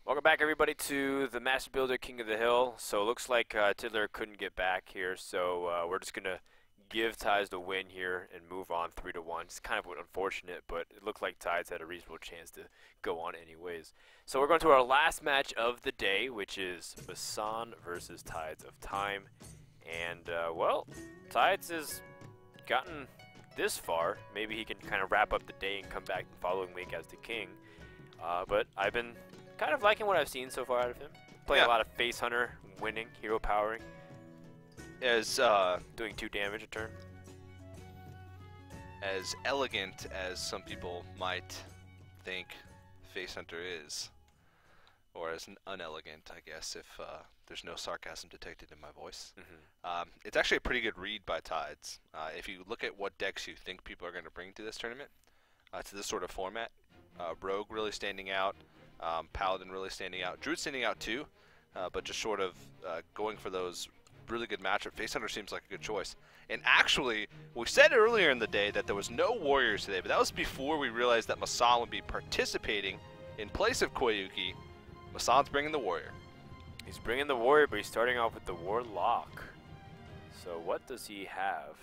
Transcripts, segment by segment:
Welcome back, everybody, to the Master Builder King of the Hill. So it looks like Tiddler couldn't get back here, so we're just gonna give Tides the win here and move on 3-1. It's kind of unfortunate, but it looked like Tides had a reasonable chance to go on anyways. So we're going to our last match of the day, which is MasSan versus Tides of Time. And well, Tides has gotten this far. Maybe he can kind of wrap up the day and come back the following week as the king. But I've been kind of liking what I've seen so far out of him. Playing a lot of Face Hunter, winning, hero powering. As Doing 2 damage a turn. as elegant as some people might think Face Hunter is, or as unelegant, I guess, if there's no sarcasm detected in my voice. It's actually a pretty good read by Tides. If you look at what decks you think people are going to bring to this tournament, to this sort of format, Rogue really standing out, Paladin really standing out, Druid standing out too, but just sort of going for those really good matchup. Face Hunter seems like a good choice. And actually, we said earlier in the day that there was no Warriors today, but that was before we realized that MasSan would be participating in place of Koyuki. MasSan's bringing the Warrior. He's bringing the Warrior, but he's starting off with the Warlock. So what does he have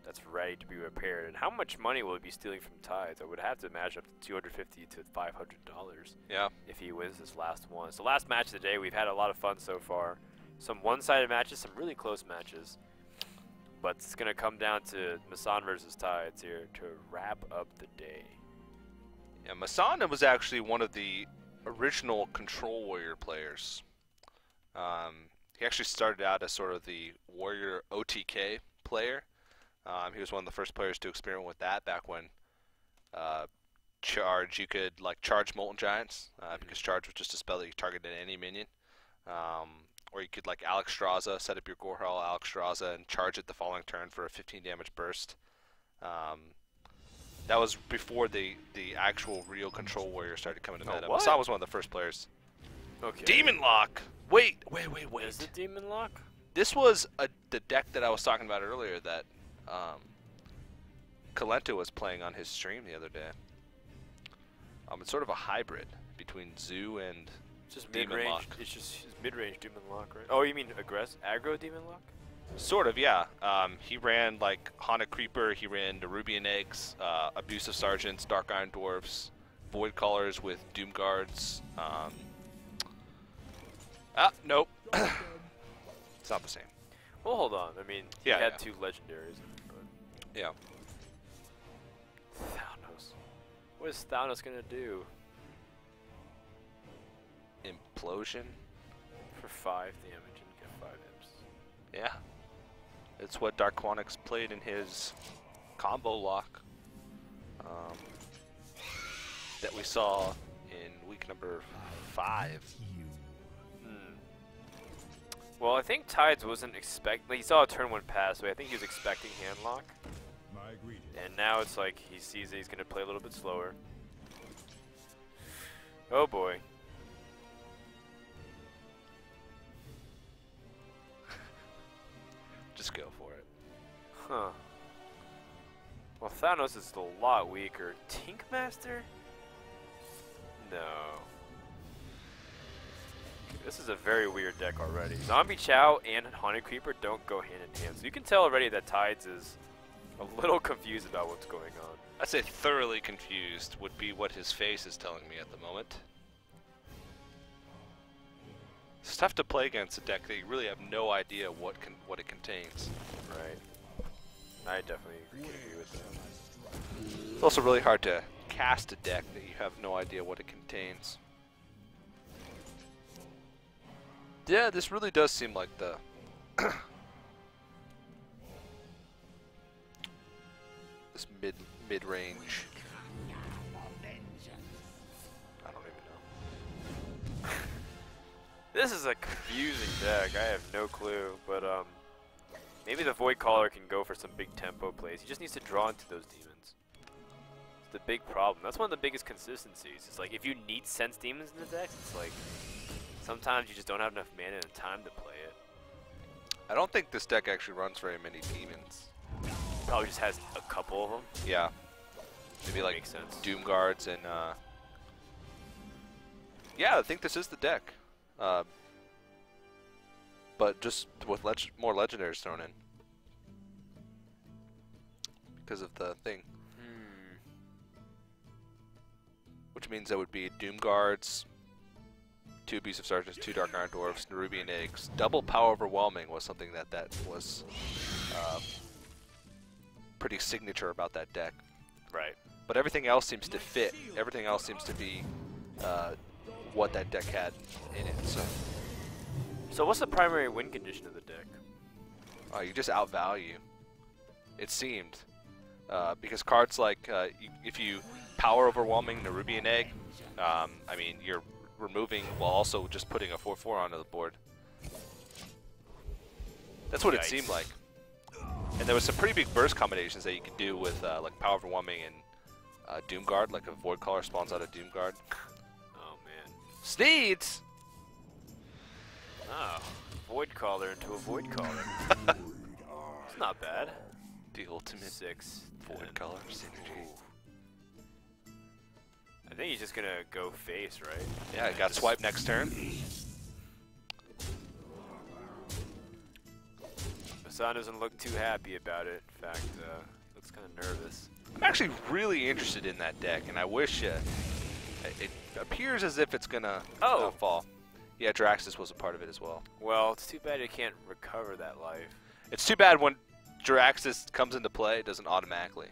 that's ready to be repaired? And how much money will he be stealing from Tides? I would have to imagine up to $250 to $500. Yeah. If he wins this last one. It's the last match of the day. We've had a lot of fun so far. Some one-sided matches, some really close matches. But it's going to come down to MasSan versus Tides here to wrap up the day. Yeah, MasSan was actually one of the original Control Warrior players. He actually started out as sort of the Warrior OTK player. He was one of the first players to experiment with that back when Charge, you could like charge Molten Giants, because Charge was just a spell that you targeted any minion. Or you could like Alexstrasza, set up your Gorehal Alexstrasza and charge it the following turn for a 15 damage burst. That was before the actual real Control Warrior started coming to meta. MasSan was one of the first players. Okay. Demon Lock! Wait. Is it Demon Lock? This was the deck that I was talking about earlier that Kalento was playing on his stream the other day. It's sort of a hybrid between Zoo and Just Demon mid-range. Lock. It's just mid-range Demon Lock, right? Oh, you mean aggro Demon Lock? Sort of, yeah. He ran like Haunted Creeper, he ran Nerubian Eggs, Abusive Sergeants, Dark Iron Dwarfs, Void Callers with Doom Guards. Nope. It's not the same. Well, hold on. I mean, he had 2 legendaries. But Yeah. Thanos. What is Thanos gonna do? Implosion? For 5 damage and get 5 imps. Yeah. It's what Dark Quanix played in his combo lock that we saw in week number 5. Well, I think Tides wasn't expecting. He saw a turn 1 pass, so I think he was expecting handlock. And now it's like he sees that he's going to play a little bit slower. Oh boy. Just go for it. Huh. Well, Thanos is a lot weaker. Tinkmaster? No. This is a very weird deck already. Zombie Chow and Haunted Creeper don't go hand in hand. So you can tell already that Tides is a little confused about what's going on. I'd say thoroughly confused would be what his face is telling me at the moment. It's tough to play against a deck that you really have no idea what it contains. Right. I definitely can agree with that. It's also really hard to cast a deck that you have no idea what it contains. Yeah, this really does seem like the this mid-range. I don't even know. This is a confusing deck. I have no clue, but maybe the Void Caller can go for some big tempo plays. He just needs to draw into those demons. It's the big problem. That's one of the biggest consistencies. It's like if you need sense demons in the deck, it's like sometimes you just don't have enough mana and time to play it. I don't think this deck actually runs very many demons. Probably just has a couple of them. Yeah. Maybe like Makes sense. Doom Guards and Yeah, I think this is the deck. But just with more legendaries thrown in. Because of the thing. Which means that would be Doom Guards, 2 Abusive Sergeants, 2 Dark Iron Dwarfs, Nerubian Eggs. Double Power Overwhelming was something that was pretty signature about that deck. Right. But everything else seems to fit. Everything else seems to be what that deck had in it. So what's the primary win condition of the deck? You just outvalue. It seemed. Because cards like, if you Power Overwhelming Nerubian Egg, I mean, you're removing while also just putting a 4/4 onto the board. That's what it seemed like. And there was some pretty big burst combinations that you could do with like Power Overwhelming and Doom Guard, like a Void Caller spawns out of Doom Guard. Oh man. Sneeds! Oh, Void Caller into a Void Caller. It's not bad. The ultimate 6 Void Caller synergy. I think he's just gonna go face, right? Yeah, it got swiped next turn. MasSan doesn't look too happy about it. In fact, looks kind of nervous. I'm actually really interested in that deck, and I wish it appears as if it's gonna fall. Yeah, Draxus was a part of it as well. Well, it's too bad you can't recover that life. It's too bad when Draxus comes into play, it doesn't automatically.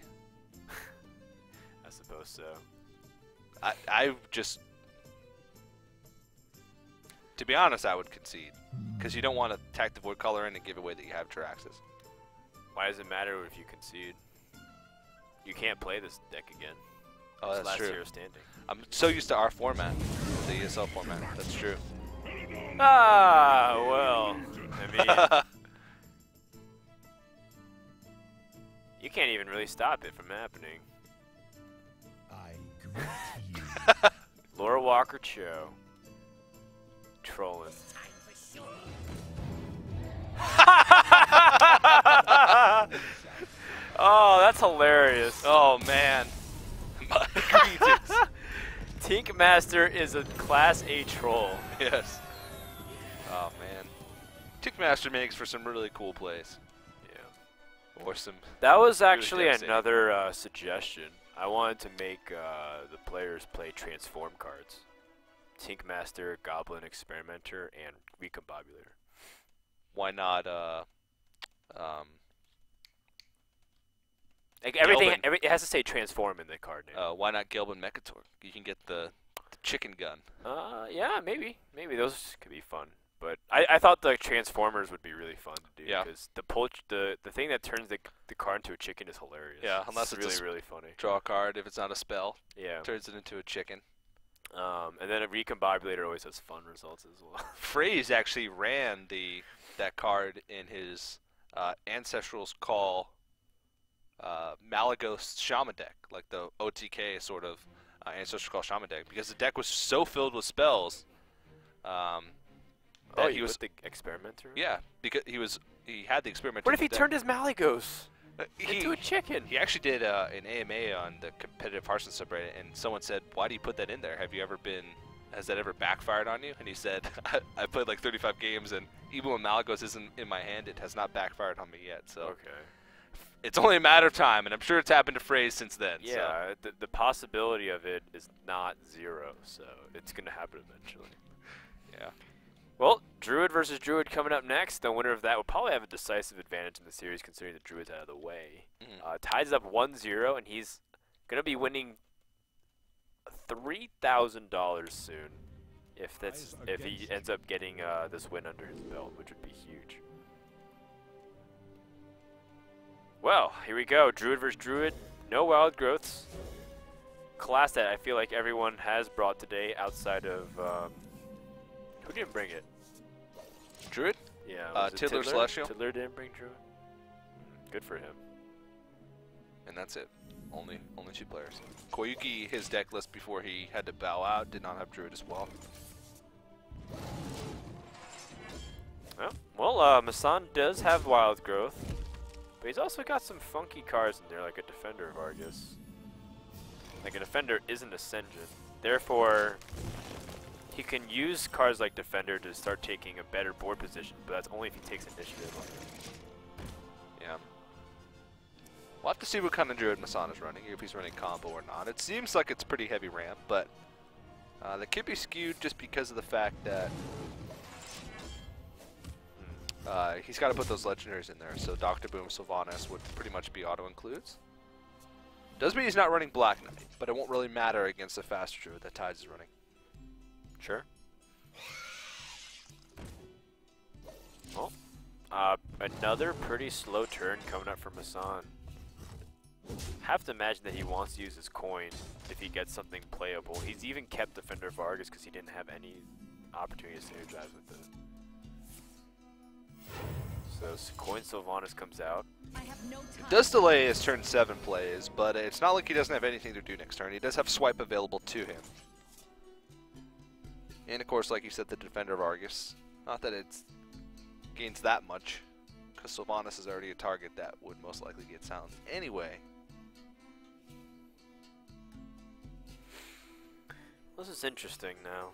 I suppose so. I just, to be honest, I would concede. Because you don't want to attack the Void Caller in and give away that you have Draxus. Why does it matter if you concede? You can't play this deck again. Oh, that's true. Last hero standing. I'm so used to our format, the ESL format. That's true. Ah, well, I mean, you can't even really stop it from happening. I greet you. Laura Walker Cho. Trolling. Oh, that's hilarious. Oh, man. Greetings. Tink Master is a Class A troll. Yes. Oh, man. Tickmaster makes for some really cool plays. Yeah. Or some... That was actually devastating. another suggestion. I wanted to make the players play transform cards. Tink Master, Goblin Experimenter, and Recombobulator. Why not, Like everything, Gelbin. it has to say transform in the card name. why not Gelbin Mechator? You can get the chicken gun. Yeah, maybe those could be fun. But I thought the Transformers would be really fun to do. Yeah. Because the thing that turns the card into a chicken is hilarious. Yeah, unless it's really a really funny. Draw a card if it's not a spell. Yeah. Turns it into a chicken. And then a Recombobulator always has fun results as well. Phrase actually ran that card in his Ancestral's Call Malagos Shaman deck, like the OTK sort of Ancestral Call Shaman deck, because the deck was so filled with spells. That he was with the Experimenter? Yeah, because he had the Experimenter. What if in he the deck. turned his Malagos He- into a chicken? He actually did an AMA on the competitive Hearthstone subreddit, and someone said, "Why do you put that in there? Has that ever backfired on you?" And he said, "I played like 35 games, and even when Malagos isn't in my hand, it has not backfired on me yet. So Okay. it's only a matter of time, and I'm sure it's happened to Phrase since then." Yeah, the possibility of it is not zero, so it's going to happen eventually. So, yeah. Well, Druid versus Druid coming up next. The winner of that will probably have a decisive advantage in the series, considering the Druid's out of the way. Ties up 1-0, and he's going to be winning $3,000 soon if he ends up getting this win under his belt, which would be huge. Well, here we go. Druid versus Druid. No wild growths. Class that I feel like everyone has brought today outside of... who didn't bring it? Druid? Yeah. was it Tiddler Celestial. Tiddler didn't bring Druid? Good for him. And that's it. Only 2 players. Koyuki, his deck list before he had to bow out, did not have Druid as well. Well, MasSan does have wild growth, but he's also got some funky cards in there, like a Defender of Argus. Like a Defender isn't Ascension, therefore He can use cards like Defender to start taking a better board position, but that's only if he takes initiative. Yeah. We'll have to see what kind of Druid MasSan is running, if he's running combo or not. It seems like it's pretty heavy ramp, but that could be skewed just because of the fact that he's got to put those legendaries in there. So Dr. Boom Sylvanas would pretty much be auto-includes. Does mean he's not running Black Knight, but it won't really matter against the faster Druid that Tides is running. Sure. Well, another pretty slow turn coming up for MasSan. Have to imagine that he wants to use his coin if he gets something playable. He's even kept Defender Vargas because he didn't have any opportunity to synergize with it. So coin Sylvanas comes out. It does delay his turn 7 plays, but it's not like he doesn't have anything to do next turn. He does have swipe available to him. And of course, like you said, the Defender of Argus. Not that it gains that much, because Sylvanas is already a target that would most likely get silenced anyway. This is interesting now.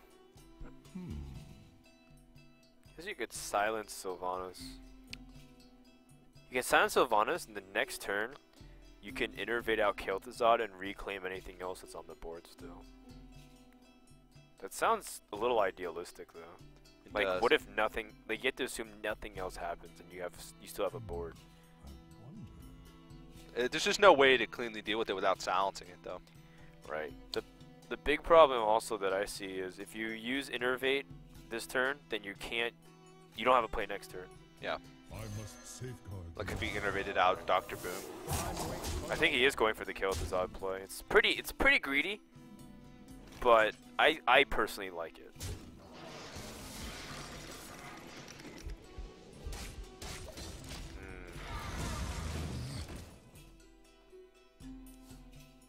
Because you could silence Sylvanas. You can silence Sylvanas, and the next turn, you can innervate out Kel'Thuzad and reclaim anything else that's on the board still. That sounds a little idealistic, though. Like, what if nothing? Like, you have to assume nothing else happens, and you still have a board. There's just no way to cleanly deal with it without silencing it, though. Right. The big problem also that I see is if you use innervate this turn, then you don't have a play next turn. Yeah. I must safeguard. Like if he innervated out Dr. Boom. I think he is going for the Kel'Thuzad play. It's pretty greedy, but I personally like it.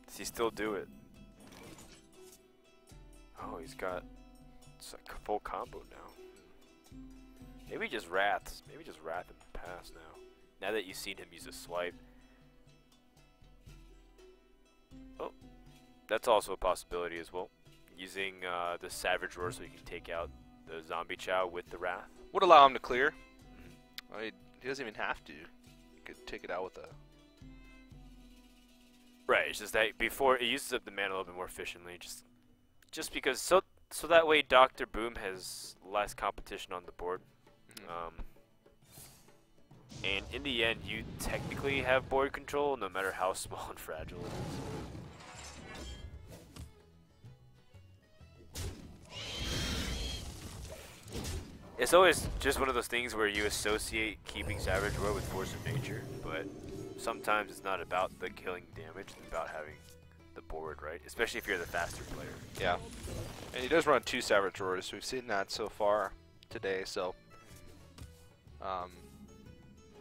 Does he still do it? Oh, he's got it's like a full combo now. Maybe just Wraths. Maybe just Wrath and pass now. Now that you've seen him use a swipe. Oh, that's also a possibility as well. Using the Savage Roar so he can take out the Zombie Chow with the Wrath. Would allow him to clear. I mean, he doesn't even have to. He could take it out with a... Right, it's just that before it uses up the mana a little bit more efficiently, just because so that way Dr. Boom has less competition on the board. And in the end, you technically have board control, no matter how small and fragile it is. It's always just one of those things where you associate keeping Savage Roar with Force of Nature, but sometimes it's not about the killing damage, it's about having the board, right? Especially if you're the faster player. Yeah. And he does run 2 Savage Roars. We've seen that so far today, so...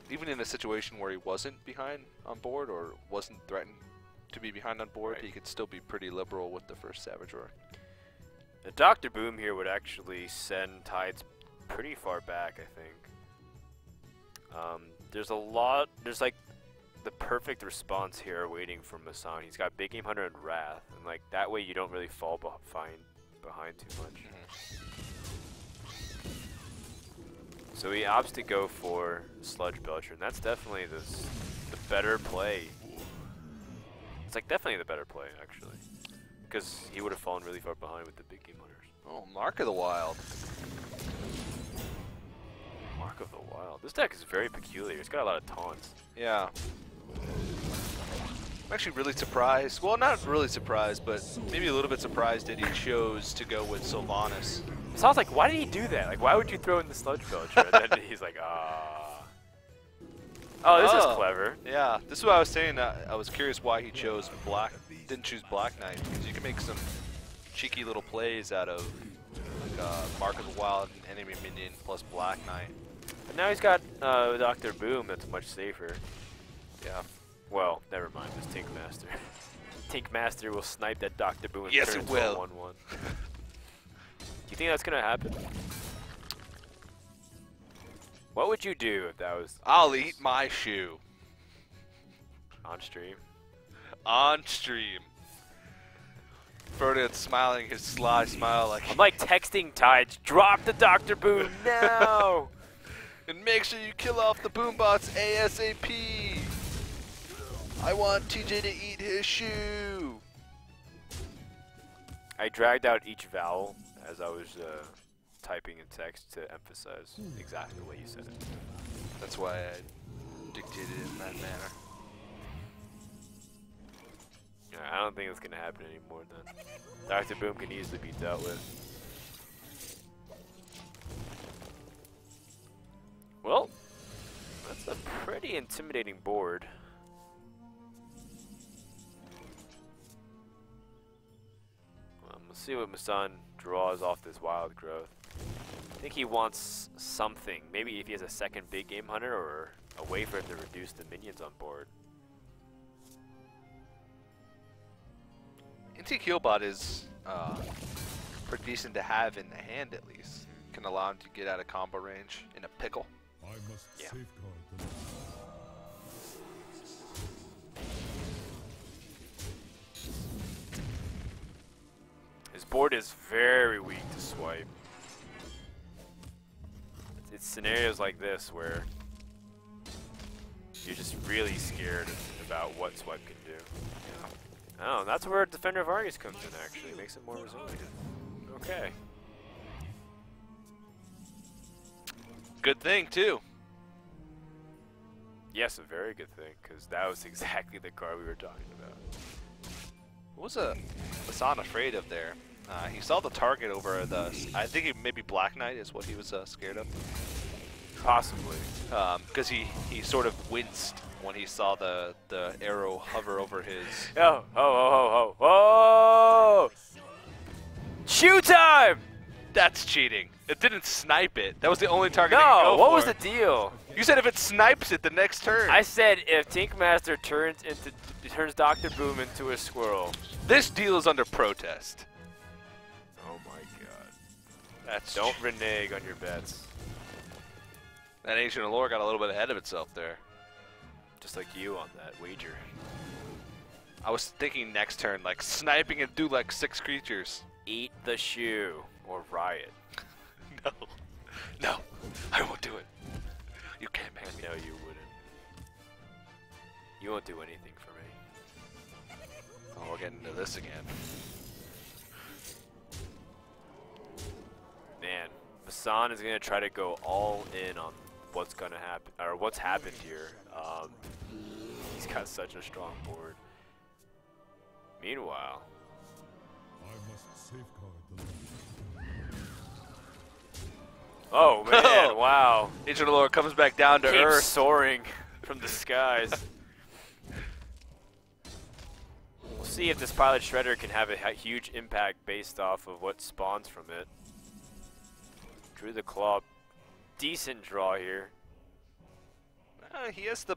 even in a situation where he wasn't behind on board or wasn't threatened to be behind on board, he could still be pretty liberal with the first Savage Roar. The Dr. Boom here would actually send Tides pretty far back, I think. There's like the perfect response here waiting for MasSan. He's got Big Game Hunter and Wrath, and like that way you don't really fall behind too much. So he opts to go for Sludge Belcher, and that's definitely the better play. It's like definitely the better play, actually. Because he would have fallen really far behind with the Big Game Hunters. Oh, Mark of the Wild. Mark of the Wild. This deck is very peculiar. It's got a lot of taunts. Yeah. I'm actually really surprised. Well, not really surprised, but maybe a little bit surprised that he chose to go with Sylvanas. So I was like, why did he do that? Like, why would you throw in the Sludge Belcher? And then he's like, ah. Oh, this is clever. Yeah, this is what I was saying. I was curious why he chose didn't choose Black Knight, because you can make some cheeky little plays out of like, Mark of the Wild, enemy minion plus Black Knight. But now he's got Dr. Boom that's much safer. Yeah. Well, never mind. There's Tink Master. Tink Master will snipe that Dr. Boom and Yes, turn it into will. a 1-1. Do you think that's going to happen? What would you do if that was... I'll eat my shoe. On stream? On stream. Ferdinand's smiling his sly smile like. I'm like texting Tides, drop the Dr. Boom now! And make sure you kill off the boombots ASAP. I want TJ to eat his shoe. I dragged out each vowel as I was typing in text to emphasize exactly the way you said it. That's why I dictated it in that manner. Yeah, I don't think it's going to happen anymore then. Dr. Boom can easily be dealt with. Well, that's a pretty intimidating board. Let's see what MasSan draws off this wild growth. I think he wants something. Maybe if he has a second big game hunter or a way for him to reduce the minions on board. NT Killbot is pretty decent to have in the hand at least. Can allow him to get out of combo range in a pickle. I must Yeah. safeguard them. His board is very weak to swipe. It's scenarios like this where you're just really scared about what swipe can do. Oh, that's where Defender of Argus comes in actually. It makes it more resilient. Okay. Good thing too. Yes, a very good thing, because that was exactly the card we were talking about. What was MasSan afraid of there? He saw the target over the. I think maybe Black Knight is what he was scared of. Possibly. Because he sort of winced when he saw the arrow hover over his. Oh, oh, oh, oh, oh! Shoe time! That's cheating. It didn't snipe it. That was the only target. That you No, could go what for. was the deal? You said if it snipes it the next turn. I said if Tinkmaster turns Dr. Boom into a squirrel. This deal is under protest. Oh my god. That's Don't renege on your bets. That Ancient Allure got a little bit ahead of itself there. Just like you on that wager. I was thinking next turn, like sniping and do like 6 creatures. Eat the shoe or riot. No. No. I won't do it. You can't make me. No, you wouldn't. You won't do anything for me. Oh, we're getting into this again. Man, MasSan is gonna try to go all in on what's gonna happen or what's happened here. He's got such a strong board. Meanwhile, I must safeguard them. oh man, wow, Ancient Allure comes back down to keeps earth. soaring from the skies. We'll see if this Pilot Shredder can have a huge impact based off of what spawns from it. Drew the Claw, decent draw here. He has the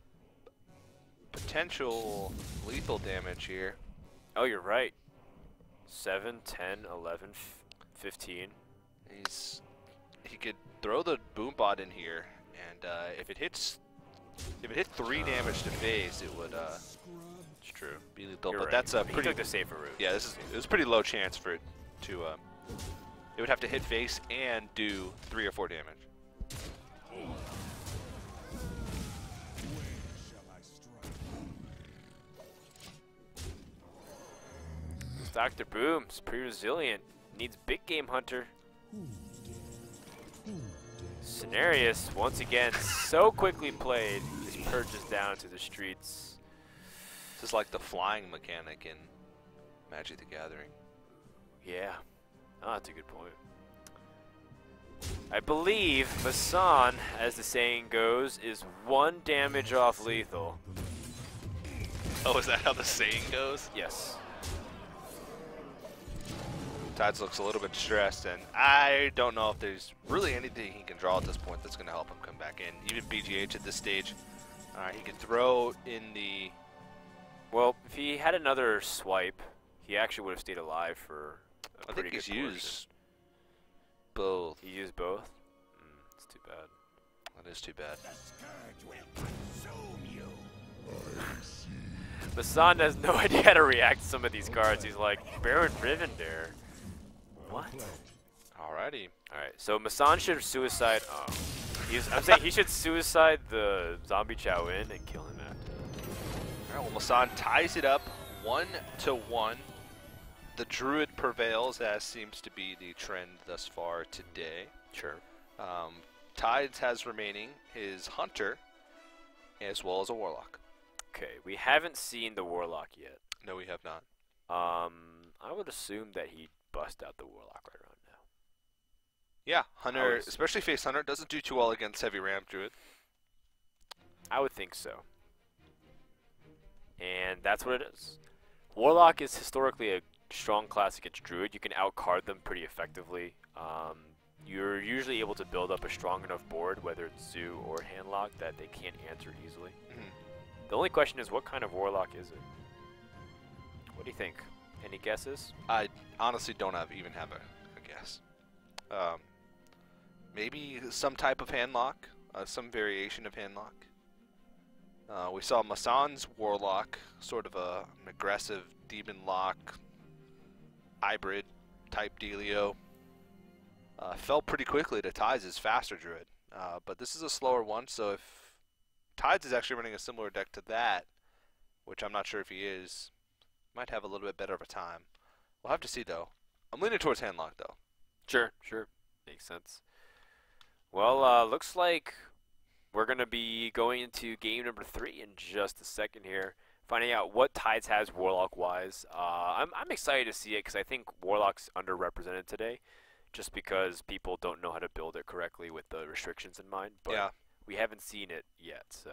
potential lethal damage here. Oh, you're right. 7, 10, 11, 15. He could throw the Boombot in here, and if it hit 3 damage to phase, it would It's true. be lethal. You're But right. that's a He pretty took the safer route. yeah. It was a pretty low chance for it to. It would have to hit face and do 3 or 4 damage. This Dr. Boom's pretty resilient. Needs big game hunter. Scenarius, once again, so quickly played, just purges down to the streets. This is like the flying mechanic in Magic the Gathering. Yeah. Oh, that's a good point. I believe MasSan, as the saying goes, is 1 damage off lethal. Oh, is that how the saying goes? Yes. Tides looks a little bit stressed, and I don't know if there's really anything he can draw at this point that's going to help him come back in. Even BGH at this stage, he could throw in the... Well, if he had another swipe, he actually would have stayed alive for a I pretty think good he's portion. used both. He used both? It's too bad. That is too bad. MasSan has no idea how to react to some of these cards. He's like, Baron Rivendare. What? Alrighty. Alright, so MasSan should suicide. Oh. I'm saying he should suicide the zombie Chow in and kill him after. Alright, well, MasSan ties it up 1-1. The Druid prevails, as seems to be the trend thus far today. Sure. Tides has remaining his Hunter, as well as a Warlock. Okay, we haven't seen the Warlock yet. No, we have not. I would assume that he'd bust out the Warlock right around now. Yeah, Hunter, especially face Hunter, doesn't do too well against heavy Ramp Druid. I would think so. And that's what it is. Warlock is historically a strong class against Druid. You can outcard them pretty effectively. You're usually able to build up a strong enough board, whether it's Zoo or Handlock, that they can't answer easily. The only question is, what kind of Warlock is it? What do you think? Any guesses? I honestly don't even have a guess. Maybe some type of Handlock, some variation of Handlock. We saw MasSan's Warlock, sort of an aggressive Demon Lock hybrid type dealio. Fell pretty quickly to Tides' faster Druid, but this is a slower one, so if Tides is actually running a similar deck to that, which I'm not sure if he is, might have a little bit better of a time. We'll have to see, though. I'm leaning towards Handlock, though. Sure. Makes sense. Well, looks like we're going to be going into game number 3 in just a second here, finding out what Tides has Warlock-wise. I'm excited to see it because I think Warlock's underrepresented today, just because people don't know how to build it correctly with the restrictions in mind. But yeah. We haven't seen it yet, so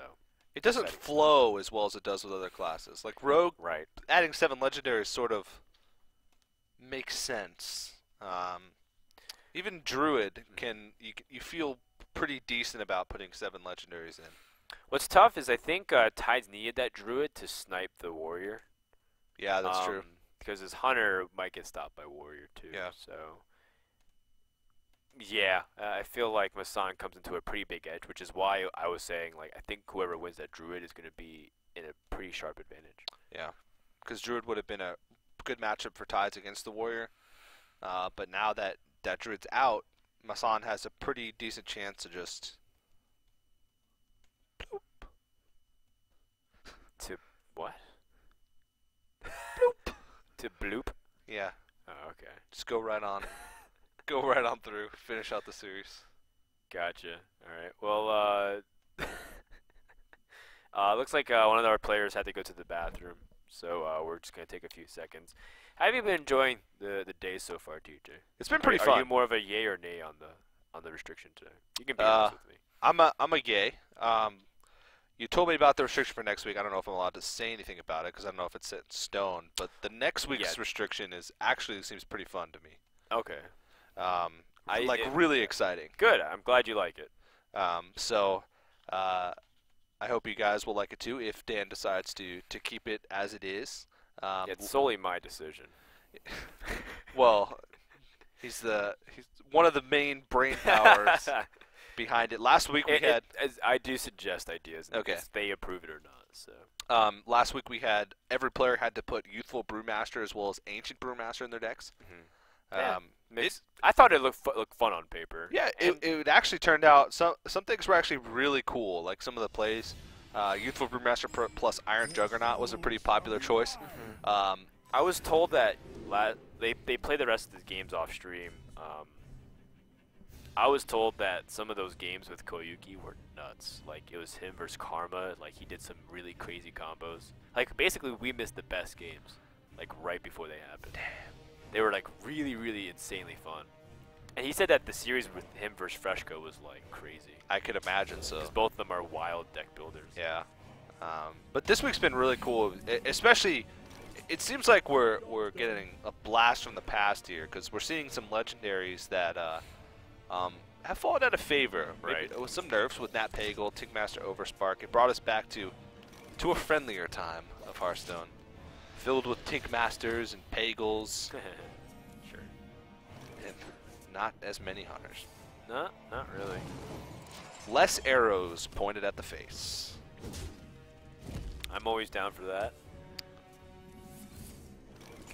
it doesn't flow as well as it does with other classes. Like Rogue, right? Adding 7 legendaries sort of makes sense. Even Druid can you feel pretty decent about putting 7 legendaries in. What's tough is I think Tides needed that Druid to snipe the Warrior. Yeah, that's true. Because his Hunter might get stopped by Warrior too. Yeah. So. Yeah, I feel like MasSan comes into a pretty big edge, which is why I was saying, like, I think whoever wins that Druid is going to be in a pretty sharp advantage. Yeah, because Druid would have been a good matchup for Tides against the Warrior, but now that Druid's out, MasSan has a pretty decent chance to just bloop. To what? Bloop. To bloop? Yeah. Oh, okay. Just go right on. Go right on through. Finish out the series. Gotcha. All right. Well, looks like one of our players had to go to the bathroom, so we're just gonna take a few seconds. How have you been enjoying the day so far, TJ? It's been pretty fun. Are you more of a yay or nay on the restriction today? You can be honest with me. I'm a yay. You told me about the restriction for next week. I don't know if I'm allowed to say anything about it because I don't know if it's set in stone. But the next week's restriction seems pretty fun to me. Okay. Really exciting. Good. I'm glad you like it. So I hope you guys will like it too if Dan decides to keep it as it is. It's solely my decision. Well, he's one of the main brain powers behind it. Last week we had. I do suggest ideas. Okay. If they approve it or not. So. Last week we had every player had to put Youthful Brewmaster as well as Ancient Brewmaster in their decks. I thought it looked fun on paper. Yeah, it actually turned out some things were actually really cool. Like some of the plays, Youthful Brewmaster plus Iron Juggernaut was a pretty popular choice. I was told that they play the rest of the games off stream. I was told that some of those games with Koyuki were nuts. Like it was him versus Karma. Like he did some really crazy combos. Like basically we missed the best games, like right before they happened. Damn. They were like really, really insanely fun. And he said that the series with him versus Freshco was like crazy. I could imagine so. Because both of them are wild deck builders. Yeah. But this week's been really cool, especially. It seems like we're getting a blast from the past here because we're seeing some legendaries that have fallen out of favor. Right. Maybe with some nerfs with Nat Pagel, Tinkmaster Overspark. It brought us back to a friendlier time of Hearthstone, filled with Tinkmasters and Pagels. Sure. And not as many hunters. No, not really. Less arrows pointed at the face. I'm always down for that.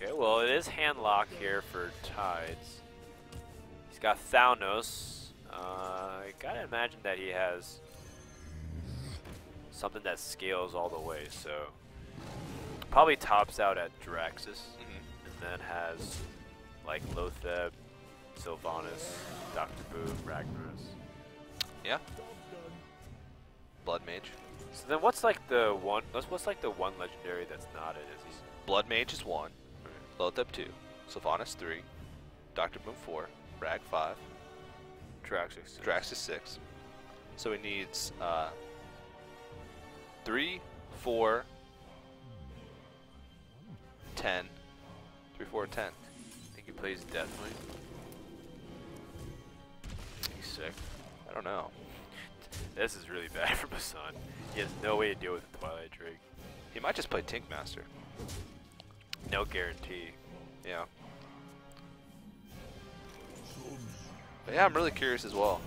Okay, well it is handlock here for Tides. He's got Thanos. I gotta imagine that he has something that scales all the way, so probably tops out at Draxus, and then has like Lotheb, Sylvanas, Dr. Boom, Ragnaros. Yeah. Blood Mage. So then what's like the one legendary that's not it? Is he? Blood Mage is 1, Lotheb 2, Sylvanas 3, Dr. Boom 4, Rag 5, Draxus. Drax is 6. So he needs 3, 4, 10. 3, 4, 10. I think he plays Deathwing. He's sick. I don't know. This is really bad for MasSan. He has no way to deal with the Twilight Drake. He might just play Tinkmaster. No guarantee. Yeah. But yeah, I'm really curious as well.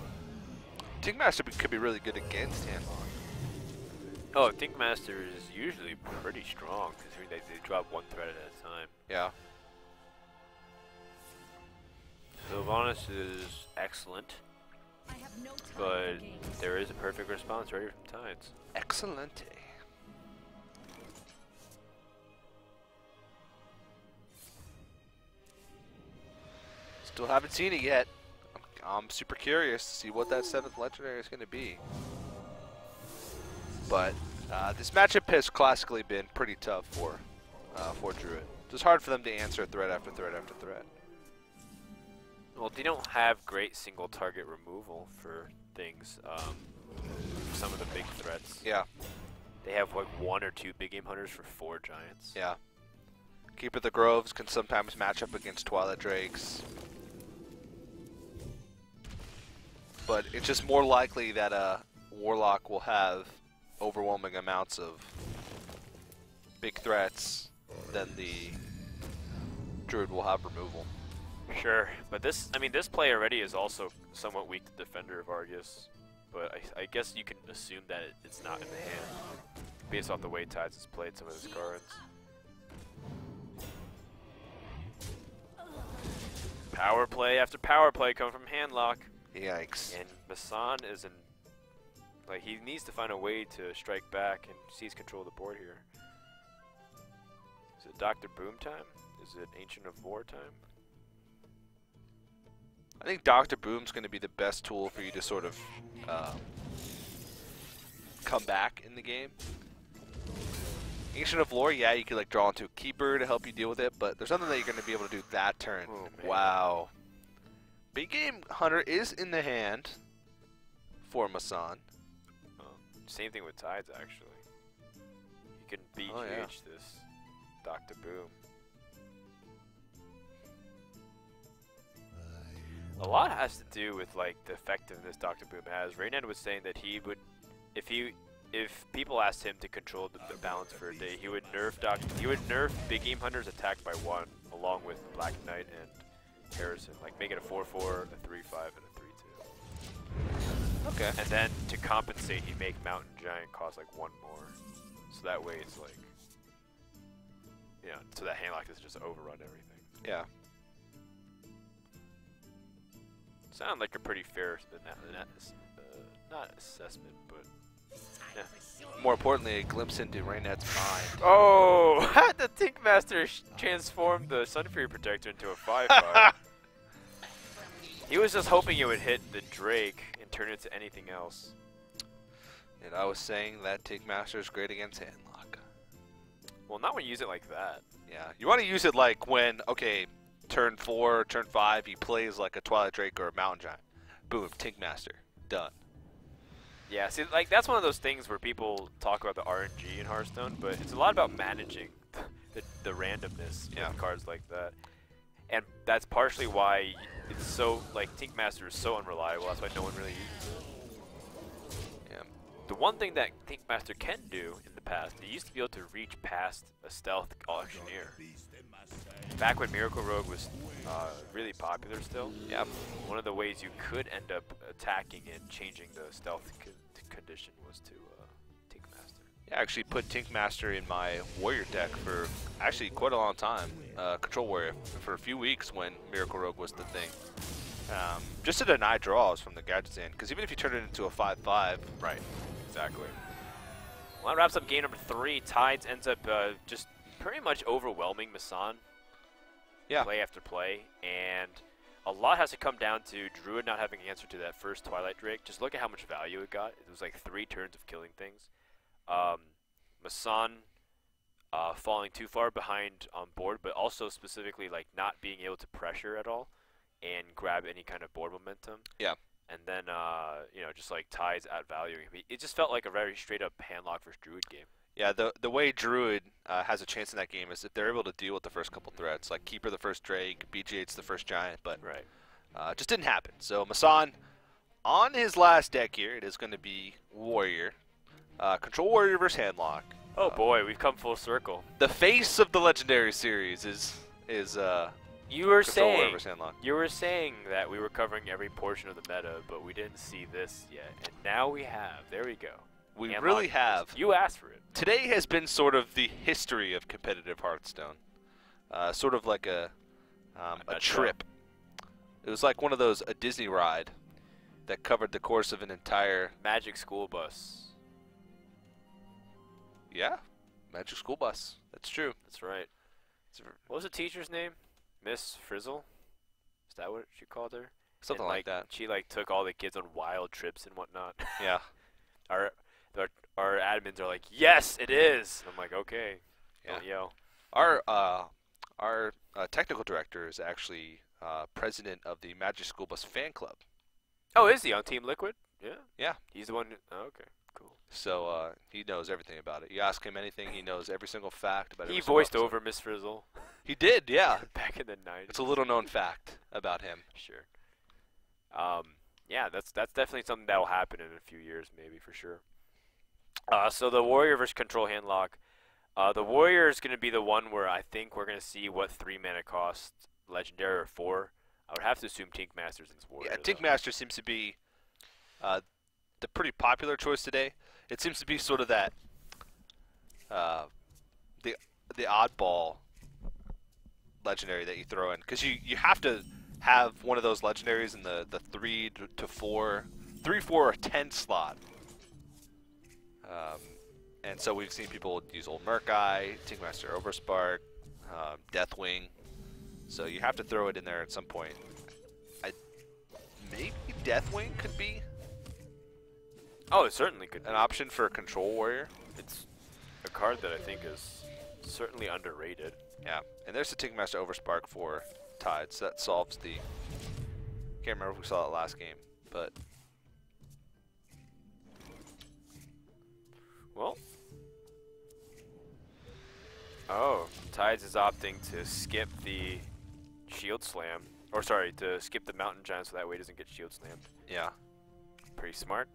Tinkmaster could be really good against Handlock. Oh, Thinkmaster is usually pretty strong considering they drop one threat at a time. Yeah. Sylvanas is excellent, but there is a perfect response right here from Tides. Excellent. Still haven't seen it yet. I'm super curious to see what that 7th legendary is going to be. But this matchup has classically been pretty tough for Druid. It's hard for them to answer threat after threat after threat. Well, they don't have great single target removal for things. Some of the big threats. Yeah. They have like 1 or 2 big game hunters for 4 giants. Yeah. Keeper of the Groves can sometimes match up against Twilight Drakes. But it's just more likely that a Warlock will have overwhelming amounts of big threats than the Druid will have removal. Sure, but this play already is also somewhat weak to Defender of Argus, but I guess you can assume that it's not in the hand, based off the way Tides has played some of his cards. Power play after power play come from Handlock. Yikes. And MasSan is like, he needs to find a way to strike back and seize control of the board here. Is it Dr. Boom time? Is it Ancient of War time? I think Dr. Boom's going to be the best tool for you to sort of come back in the game. Ancient of Lore, yeah, you could like draw into a Keeper to help you deal with it, but there's nothing that you're going to be able to do that turn. Oh, wow. Big Game Hunter is in the hand for MasSan. Oh, same thing with Tides, actually. You can BGH this Dr. Boom. A lot has to do with like the effectiveness Dr. Boom has. Raynan was saying that he would, if people asked him to control the balance for a day, he would nerf Big Game Hunter's attack by 1, along with Black Knight and Harrison, like make it a 4-4, a 3-5, and a 3-2. Okay. And then to compensate, he'd make Mountain Giant cost like 1 more, so that way it's like, so that Handlock doesn't just overrun everything. Yeah. Sound like a pretty fair, not assessment, but yeah. More importantly, a glimpse into Raynet's mind. Oh, the Tinkmaster transformed the Sunfury Protector into a 5/5. He was just hoping it would hit the Drake and turn it to anything else. And I was saying that Tinkmaster is great against Handlock. Well, not when you use it like that. Yeah, you want to use it like when, okay, turn 4, turn 5, he plays like a Twilight Drake or a Mountain Giant. Boom, Tinkmaster, done. Yeah, see, like that's one of those things where people talk about the RNG in Hearthstone, but it's a lot about managing the randomness of cards like that. And that's partially why it's so, like, Tinkmaster is so unreliable. That's why no one really uses it. Yeah. The one thing that Tinkmaster can do in the past, it used to be able to reach past a stealth auctioneer. Back when Miracle Rogue was really popular still, one of the ways you could end up attacking and changing the stealth condition was to Tinkmaster. Yeah, I actually put Tinkmaster in my Warrior deck for actually quite a long time. Control Warrior for a few weeks when Miracle Rogue was the thing. Just to deny draws from the gadgets in, because even if you turn it into a 5/5, right, exactly. Well, that wraps up game number 3. Tides ends up just pretty much overwhelming MasSan. Yeah. Play after play, and a lot has to come down to Druid not having an answer to that first Twilight Drake. Just look at how much value it got. It was like 3 turns of killing things. MasSan falling too far behind on board, but also specifically like not being able to pressure at all and grab any kind of board momentum. Yeah. And then, you know, just like Tides at value. It just felt like a very straight up handlock versus Druid game. Yeah, the way Druid has a chance in that game is if they're able to deal with the first couple threats, like Keeper the first Drake, BG8's the first Giant, but right. Just didn't happen. So MasSan, on his last deck here, it is going to be Warrior. Control Warrior versus Handlock. Oh boy, we've come full circle. The face of the Legendary Series is you were Control Warrior saying versus Handlock. You were saying that we were covering every portion of the meta, but we didn't see this yet, and now we have. There we go. We Handlock really have. You asked for it. Today has been sort of the history of competitive Hearthstone. Sort of like a trip. It was like one of those, a Disney ride that covered the course of an entire... Magic School Bus. Yeah, Magic School Bus. That's true. That's right. What was the teacher's name? Miss Frizzle? Is that what she called her? Something and, like that. She like took all the kids on wild trips and whatnot. Yeah. Our admins are like, yes, it is. I'm like, okay. Yeah. Don't yell. Our technical director is actually president of the Magic School Bus fan club. Oh, is he on Team Liquid? Yeah. Yeah. He's the one. Oh, okay. Cool. So he knows everything about it. You ask him anything, he knows every single fact about it. He voiced over Miss Frizzle. He did, yeah. Back in the 90s. It's a little known fact about him. Sure. Yeah, that's definitely something that'll happen in a few years, maybe for sure. So the Warrior versus Control Handlock. The Warrior is going to be the one where I think we're going to see what 3 mana cost Legendary or 4. I would have to assume Tinkmaster's in Warrior. Yeah, Tinkmaster seems to be the pretty popular choice today. It seems to be sort of that the oddball Legendary that you throw in, because you have to have one of those legendaries in the 3 to 4, 3, 4, or 10 slot. And so we've seen people use Old Murk-Eye, Tinkmaster Overspark, Deathwing. So you have to throw it in there at some point. Maybe Deathwing could be. Oh, it certainly could be an option for a Control Warrior. It's a card that I think is certainly underrated. Yeah, and there's the Tinkmaster Overspark for Tides. That solves the... Can't remember if we saw it last game, but... Well... Oh, Tides is opting to skip the Shield Slam. Or sorry, to skip the Mountain Giant so that way he doesn't get Shield Slammed. Yeah. Pretty smart.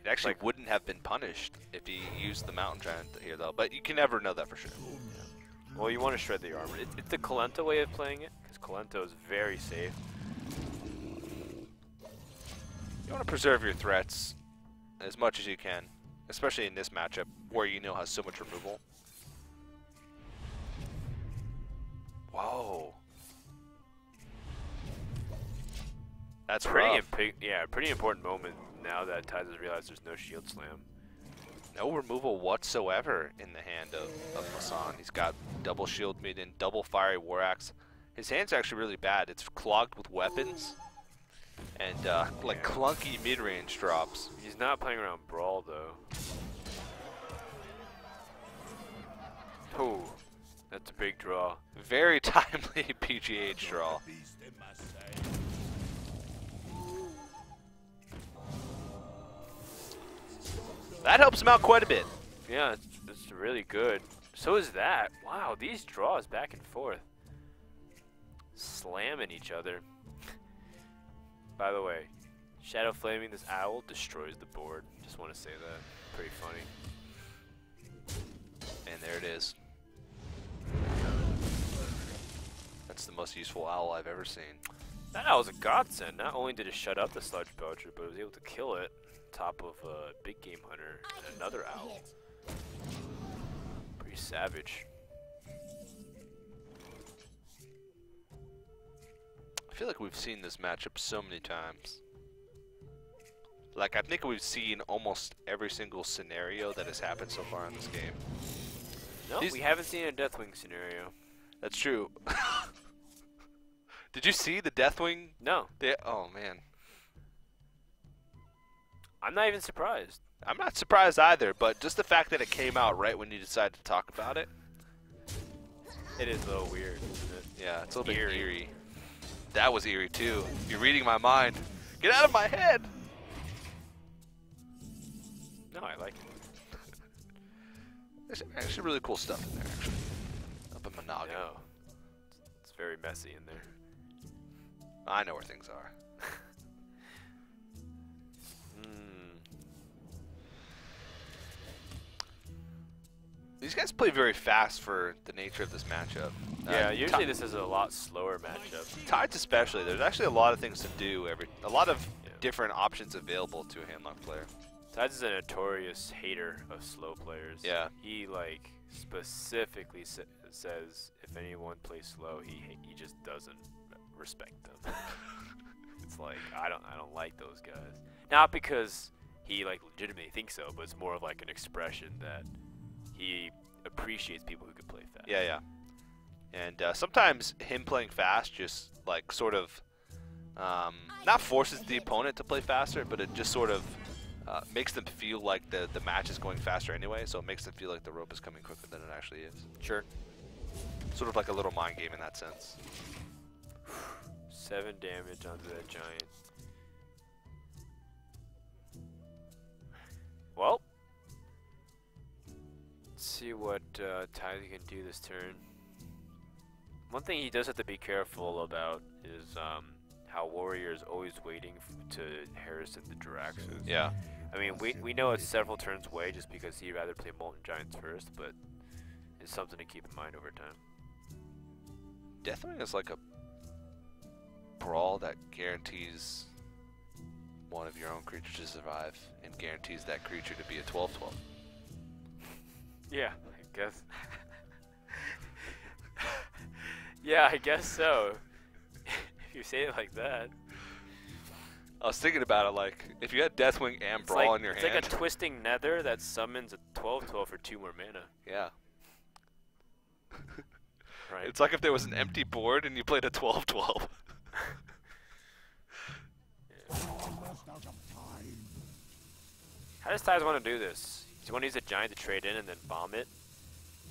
It actually wouldn't have been punished if he used the Mountain Giant here, though. But you can never know that for sure. Well, you want to shred the armor. It's the Kalento way of playing it, because Kalento is very safe. You want to preserve your threats as much as you can, especially in this matchup where you know has so much removal. Whoa. That's pretty pretty important moment now that Tides has realized there's no Shield Slam. No removal whatsoever in the hand of MasSan. He's got double Shield Maiden, double Fiery War Axe. His hand's actually really bad. It's clogged with weapons and like clunky mid-range drops. He's not playing around Brawl though. Oh, that's a big draw. Very timely PGH draw. That helps him out quite a bit. Yeah, it's really good. So is that. Wow, these draws back and forth. Slamming each other. By the way, Shadow Flaming this owl destroys the board. Just want to say that. Pretty funny. And there it is. That's the most useful owl I've ever seen. That owl's a godsend. Not only did it shut up the Sludge Belcher, but it was able to kill it. Top of a Big Game Hunter and another owl. He's savage. I feel like we've seen this matchup so many times. Like, I think we've seen almost every single scenario that has happened so far in this game. No, we haven't seen a Deathwing scenario. That's true. Did you see the Deathwing? No. Oh, man. I'm not even surprised. I'm not surprised either, but just the fact that it came out right when you decided to talk about it. It is a little weird, isn't it? Yeah, it's a little bit eerie. That was eerie, too. You're reading my mind. Get out of my head! No, I like it. There's actually really cool stuff in there, actually. Up in my noggin. No. It's very messy in there. I know where things are. These guys play very fast for the nature of this matchup. Yeah, usually this is a lot slower matchup. Tides especially, there's actually a lot of things to do. A lot of different options available to a handlock player. Tides is a notorious hater of slow players. Yeah. He like specifically says if anyone plays slow, he just doesn't respect them. It's like I don't like those guys. Not because he like legitimately thinks so, but it's more of like an expression that he appreciates people who can play fast. Yeah, yeah. And sometimes him playing fast just like sort of not forces the opponent to play faster, but it just sort of makes them feel like the match is going faster anyway, so it makes them feel like the rope is coming quicker than it actually is. Sure. Sort of like a little mind game in that sense. 7 damage onto that giant. Well, let's see what Tyler can do this turn. One thing he does have to be careful about is how Warrior is always waiting to Harrison the Jiraxis. Yeah. I mean, we know it's several turns away just because he'd rather play Molten Giants first, but it's something to keep in mind over time. Deathwing is like a brawl that guarantees one of your own creatures to survive and guarantees that creature to be a 12/12. Yeah, I guess. Yeah, I guess so. If you say it like that. I was thinking about it like, if you had Deathwing and Brawl in your hand. It's like a Twisting Nether that summons a 12/12 for 2 more mana. Yeah. Right. It's like if there was an empty board and you played a 12/12. How does Tyz want to do this? Does he want to use a giant to trade in and then bomb it?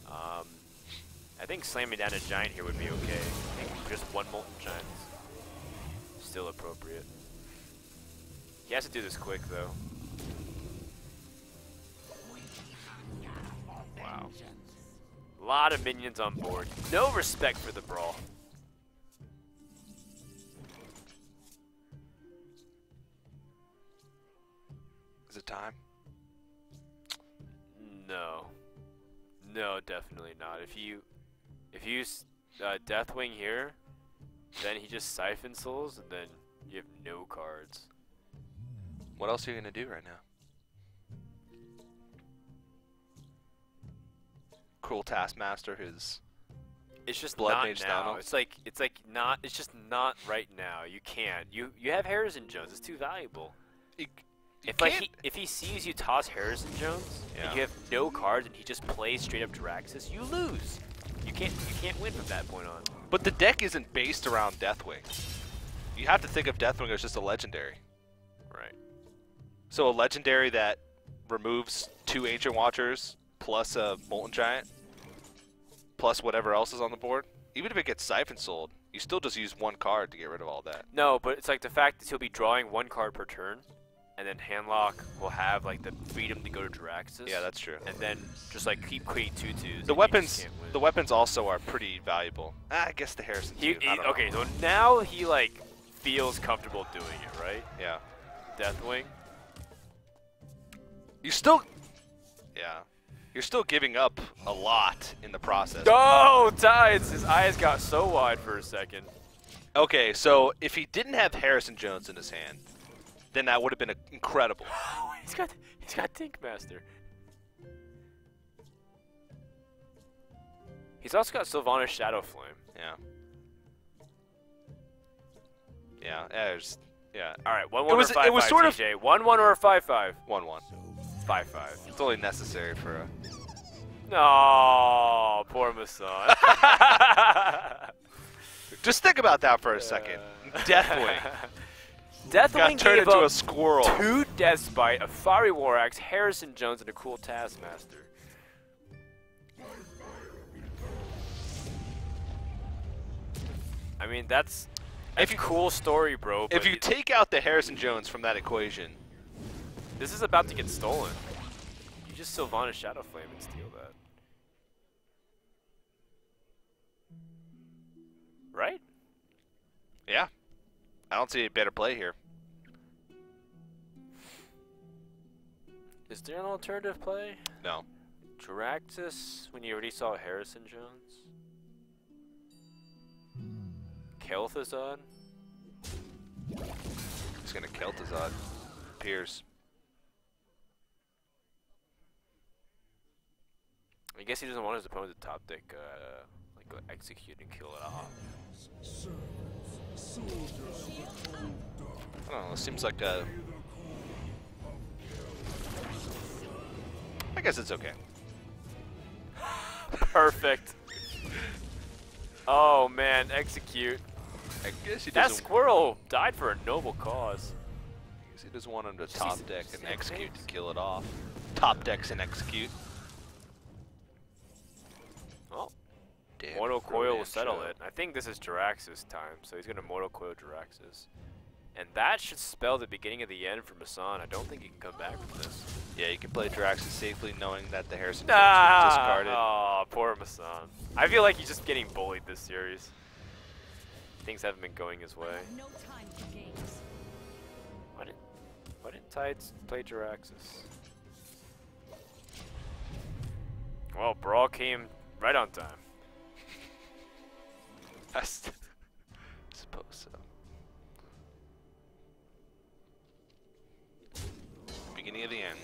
I think slamming down a giant here would be okay. I think just one Molten Giant is still appropriate. He has to do this quick though. Wow. A lot of minions on board. No respect for the Brawl. Is it time? No. No, definitely not. If you use Deathwing here, then he just Siphon Souls, and then you have no cards. What else are you gonna do right now? Cruel Taskmaster, his It's just Blood not Mage now. Thanos? It's just not right now. You can't. You have Harrison Jones. It's too valuable. If he sees you toss Harrison Jones and you have no cards and he just plays straight up Jiraxis, you lose. You can't win from that point on. But the deck isn't based around Deathwing. You have to think of Deathwing as just a legendary. Right. So a legendary that removes 2 Ancient Watchers plus a Molten Giant plus whatever else is on the board. Even if it gets Siphon Souled, you still just use 1 card to get rid of all that. No, but it's like the fact that he'll be drawing 1 card per turn, and then Handlock will have like the freedom to go to Jiraxis. Yeah, that's true. And then just like keep creating 2/2s. The weapons also are pretty valuable. I guess the Harrison too. I don't know. Okay, so now he like feels comfortable doing it, right? Yeah. Deathwing. You still, yeah, you're still giving up a lot in the process. Oh, Tides! His eyes got so wide for a second. Okay, so if he didn't have Harrison Jones in his hand, then that would have been incredible. he's got Tinkmaster. He's also got Sylvanas Shadow Flame. Yeah. Yeah. There's. Yeah. All right, 1-1 It was- or 5-5, it was sort of- TJ. 1-1 or a 5-5? 1-1. 5-5. It's only necessary for a. No, poor MasSan. Just think about that for a second. Deathwing got Deathwing turned gave into a up squirrel. 2 Deathspite, a Fiery War Axe, Harrison Jones, and a cool Taskmaster. I mean, that's a cool story, bro. If but you take out the Harrison Jones from that equation, this is about to get stolen. You just Sylvanas Shadow Flame and steal that. Right? yeah, I don't see a better play here. Is there an alternative play? No. Jiraxis when you already saw Harrison Jones? Kel'Thuzad? He's gonna Kel'Thuzad. Appears. I guess he doesn't want his opponent to top deck, like go execute and kill it off. I don't know. It seems like a. I guess it's okay. Perfect. Oh man, execute. I guess he That doesn't. squirrel died for a noble cause. I guess he doesn't want him to Just top he's- deck and he's execute to face. kill it off. Top decks and execute. Oh, Damn, Mortal Coil will Rodan settle show. it. I think this is Jiraxis time, so he's gonna Mortal Coil Jiraxis. And that should spell the beginning of the end for MasSan. I don't think he can come back from this. Yeah, you can play Draxus safely knowing that the Harrison Jones was discarded. Oh, poor MasSan. I feel like he's just getting bullied this series. Things haven't been going his way. No time for games. Why didn't Tides play Jiraxis? Well, Brawl came right on time. I suppose so. Beginning of the end.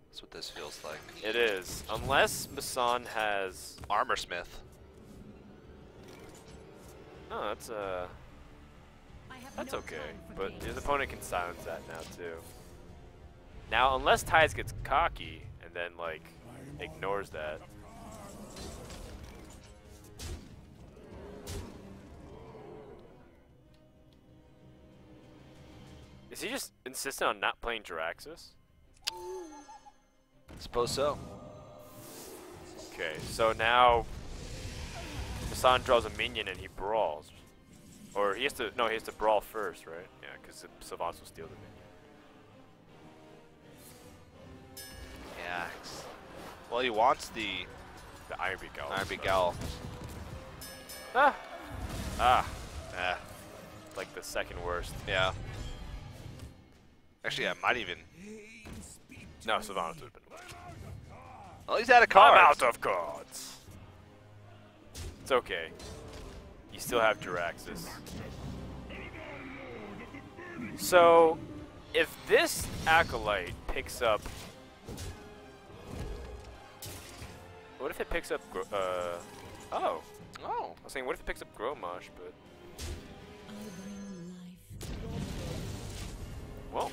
That's what this feels like. It is. Unless MasSan has... Armorsmith. No, that's I have that's no okay. time for But games. his opponent can silence that now too. Now, unless Tides gets cocky and then like ignores that. Is he just insistent on not playing Jiraxis? Suppose so. Okay, so now MasSan draws a minion and he brawls. Or he has to, no, he has to brawl first, right? Yeah, because Sylvanas will steal the minion. Yeah. Well, he wants the The Ironbeak Owl. Iron Beak Owl. Ah! Ah! Ah, Like the second worst. yeah. Actually, I might even. No, Sylvanas would have been. Well, he's out of I'm cards. out of cards. It's okay. You still have Jiraxis. So, if this Acolyte picks up... What if it picks up... oh. Oh. I was saying, what if it picks up Gromosh, but... Well,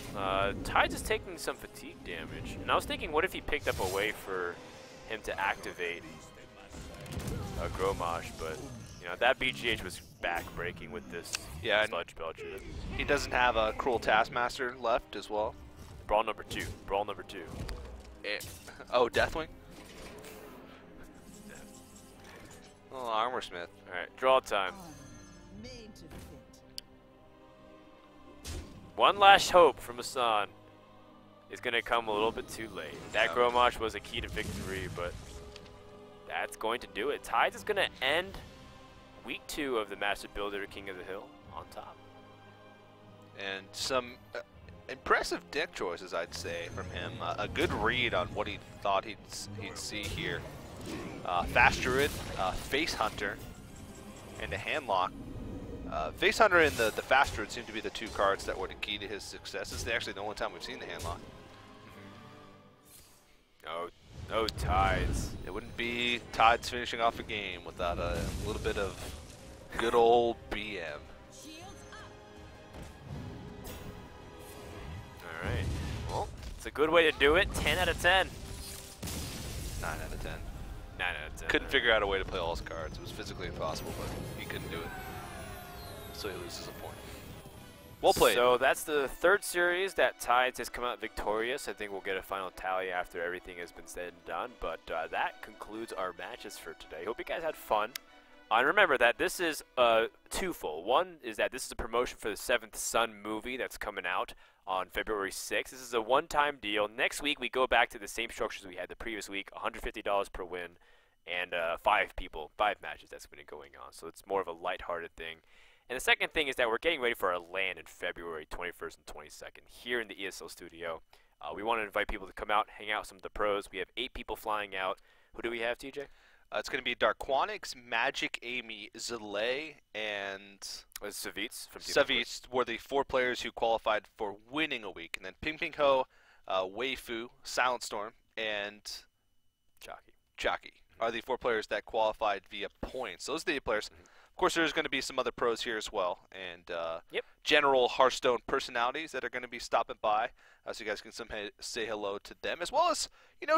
Tides is taking some fatigue damage. And I was thinking, what if he picked up a way for him to activate a Gromosh, but, you know, that BGH was back-breaking with this Yeah, and Sludge Belcher. he doesn't have a Cruel Taskmaster left as well. Brawl number 2. Brawl number 2. Oh, Deathwing? Oh, Armorsmith. Alright, draw time. Made to fit. One last hope from MasSan is going to come a little bit too late. That Yeah. Gromosh was a key to victory, but that's going to do it. Tides is going to end week 2 of the Master Builder King of the Hill on top. And some impressive deck choices, I'd say, from him. A good read on what he thought he'd see here. Fast Druid, Face Hunter, and a Handlock. Face Hunter and the Fast Druid seem to be the two cards that were the key to his success. This is actually the only time we've seen the Handlock. Oh, Oh, Tides. It wouldn't be Tides finishing off a game without a little bit of good old BM. All right. Well, it's a good way to do it. 10 out of 10. 9 out of 10. 9 out of 10. Couldn't figure out a way to play all his cards. It was physically impossible, but he couldn't do it. So he loses a point. Well played. So that's the third series that Tides has come out victorious. I think we'll get a final tally after everything has been said and done. But that concludes our matches for today. Hope you guys had fun. And remember that this is twofold. One is that this is a promotion for the 7th Sun movie that's coming out on February 6th. This is a one-time deal. Next week, we go back to the same structures we had the previous week, $150 per win, and 5 matches that's been going on. So it's more of a lighthearted thing. And the second thing is that we're getting ready for our LAN in February 21st and 22nd here in the ESL studio. We want to invite people to come out, hang out with some of the pros. We have 8 people flying out. Who do we have, TJ? It's going to be Darquanix, Magic, Amy, Zalay, and Savitz from Team Savitz were the 4 players who qualified for winning a week. And then Ping Ping Ho, Weifu, Silent Storm, and Jockey are the 4 players that qualified via points. Those are the 8 players. Of course, there's going to be some other pros here as well, and general Hearthstone personalities that are going to be stopping by, so you guys can say hello to them, as well as,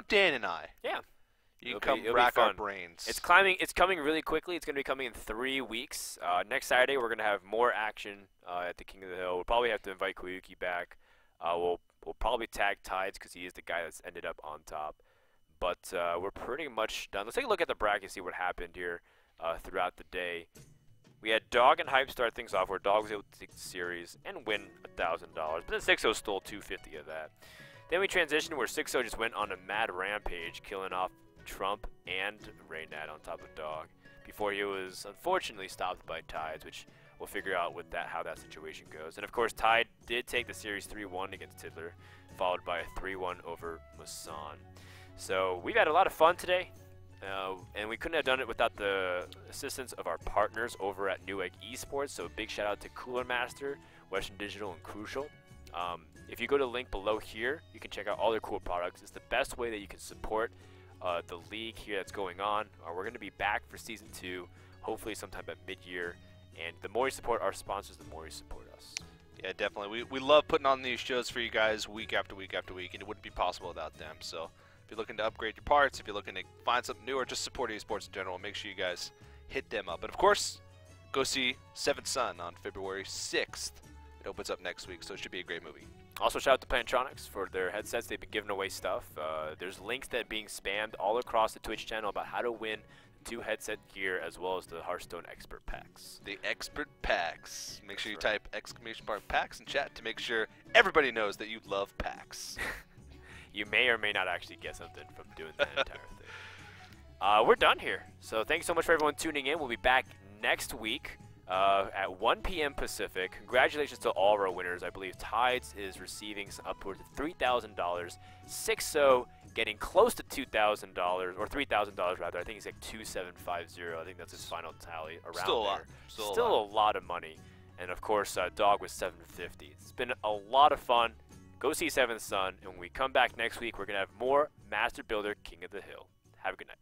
Dan and I. Yeah. You can come rack our brains. It's coming really quickly. It's going to be coming in 3 weeks. Next Saturday, we're going to have more action at the King of the Hill. We'll probably have to invite Koyuki back. We'll probably tag Tides because he is the guy that's ended up on top. But we're pretty much done. Let's take a look at the bracket and see what happened here throughout the day. We had Dog and Hype start things off, where Dog was able to take the series and win $1,000. But then 6-0 stole $250 of that. Then we transitioned where 6-0 just went on a mad rampage, killing off Trump and Raynad on top of Dog before he was unfortunately stopped by Tides, which we'll figure out with how that situation goes. And of course, Tide did take the series 3-1 against Tiddler, followed by a 3-1 over MasSan. So we've had a lot of fun today. And we couldn't have done it without the assistance of our partners over at Newegg Esports. So big shout out to Cooler Master, Western Digital, and Crucial. If you go to the link below here, you can check out all their cool products. It's the best way that you can support the league here that's going on. We're going to be back for Season 2, hopefully sometime at mid-year. And the more you support our sponsors, the more you support us. Yeah, definitely. We love putting on these shows for you guys week after week after week, and it wouldn't be possible without them. So if you're looking to upgrade your parts, if you're looking to find something new, or just support esports in general, make sure you guys hit them up. And of course, go see 7th Sun on February 6th. It opens up next week, so it should be a great movie. Also, shout out to Plantronics for their headsets. They've been giving away stuff. There's links that are being spammed all across the Twitch channel about how to win 2 headset gear, as well as the Hearthstone Expert Packs. The Expert Packs. Make sure you type _packs in chat to make sure everybody knows that you love packs. You may or may not actually get something from doing that entire thing. We're done here. So thanks so much for everyone tuning in. We'll be back next week at 1 p.m. Pacific. Congratulations to all of our winners. I believe Tides is receiving upwards of $3,000. 6-0 getting close to $2,000, or $3,000 rather. I think he's like 2,750. I think that's his final tally around Still a lot. there. Still a lot of money. And of course, Dog was 750. It's been a lot of fun. Go see 7th Sun, and when we come back next week, we're going to have more Master Builder King of the Hill. Have a good night.